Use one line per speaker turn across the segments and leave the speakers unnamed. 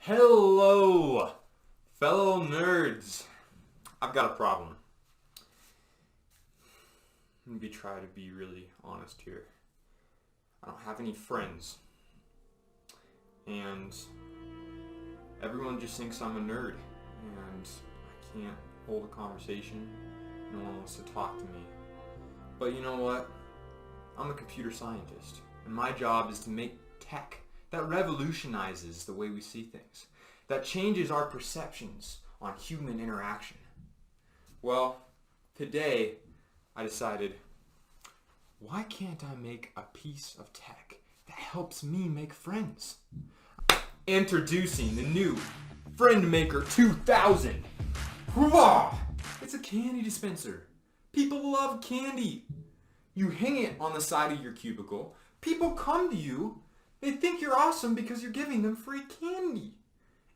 Hello, fellow nerds. I've got a problem. Let me try to be really honest here. I don't have any friends. And everyone just thinks I'm a nerd. And I can't hold a conversation. No one wants to talk to me. But you know what? I'm a computer scientist. And my job is to make tech that revolutionizes the way we see things, that changes our perceptions on human interaction. Well, today I decided, why can't I make a piece of tech that helps me make friends? Introducing the new FriendMaker 2000. Hurrah! It's a candy dispenser. People love candy. You hang it on the side of your cubicle. People come to you. They think you're awesome because you're giving them free candy.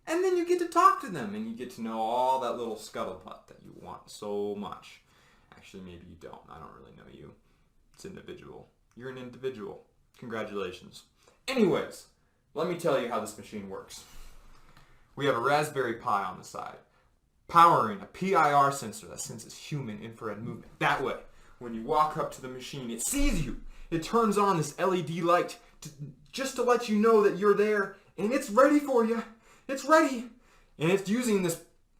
And then you get to talk to them and you get to know all that little scuttlebutt that you want so much. Actually, maybe you don't. I don't really know you. It's individual. You're an individual. Congratulations. Anyways, let me tell you how this machine works. We have a Raspberry Pi on the side, powering a PIR sensor that senses human infrared movement. That way, when you walk up to the machine, it sees you. It turns on this LED light just to let you know that you're there, and it's ready for you. It's ready. And it's using this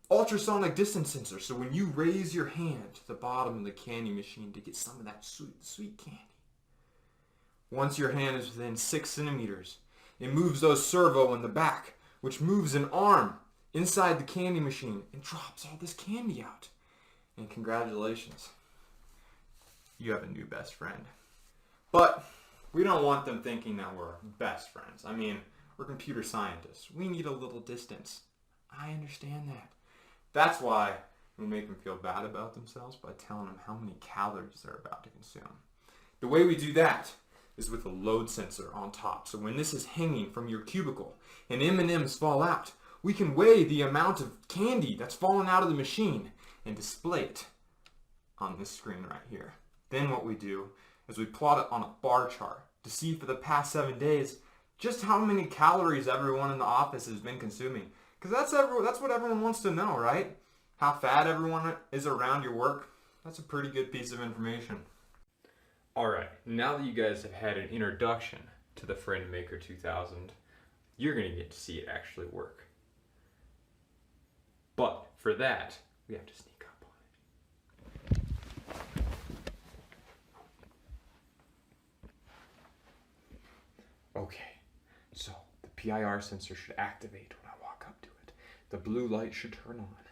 ultrasonic distance sensor, so when you raise your hand to the bottom of the candy machine to get some of that sweet, sweet candy, once your hand is within 6 centimeters, it moves those servo in the back, which moves an arm inside the candy machine and drops all this candy out. And congratulations, you have a new best friend. But we don't want them thinking that we're best friends. I mean, we're computer scientists. We need a little distance. I understand that. That's why we make them feel bad about themselves by telling them how many calories they're about to consume. The way we do that is with a load sensor on top. So when this is hanging from your cubicle and M&Ms fall out, we can weigh the amount of candy that's fallen out of the machine and display it on this screen right here. Then what we do is we plot it on a bar chart to see for the past 7 days just how many calories everyone in the office has been consuming. Because that's what everyone wants to know, right? How fat everyone is around your work. That's a pretty good piece of information. Alright, now that you guys have had an introduction to the FriendMaker 2000, you're going to get to see it actually work. But for that, we have to sneak up on it. Okay, so the PIR sensor should activate when I walk up to it. The blue light should turn on,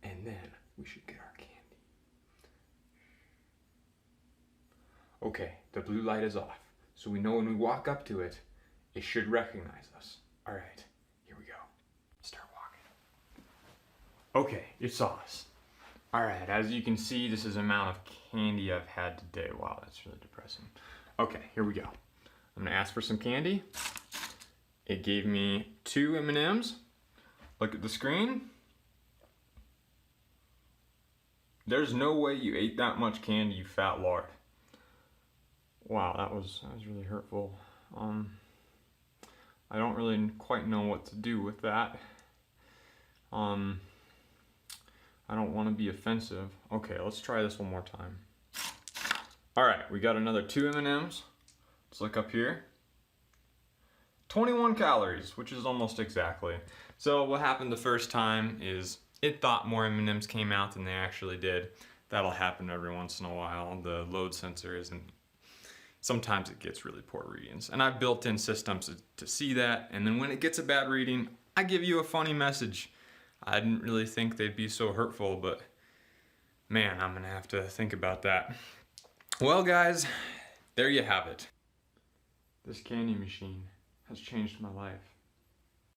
and then we should get our candy. Okay, the blue light is off, so we know when we walk up to it, it should recognize us. Alright, here we go. Start walking. Okay, it saw us. Alright, as you can see, this is the amount of candy I've had today. Wow, that's really depressing. Okay, here we go. I'm gonna ask for some candy. It gave me 2 M&Ms. Look at the screen. There's no way you ate that much candy, you fat lard. Wow, that was really hurtful. I don't really quite know what to do with that. I don't want to be offensive. Okay, let's try this one more time. Alright, we got another 2 M&Ms. Let's look up here. 21 calories, which is almost exactly. So what happened the first time is it thought more M&Ms came out than they actually did. That'll happen every once in a while. The load sensor isn't. Sometimes it gets really poor readings. And I've built in systems to see that. And then when it gets a bad reading, I give you a funny message. I didn't really think they'd be so hurtful, but man, I'm gonna have to think about that. Well guys, there you have it. This candy machine has changed my life.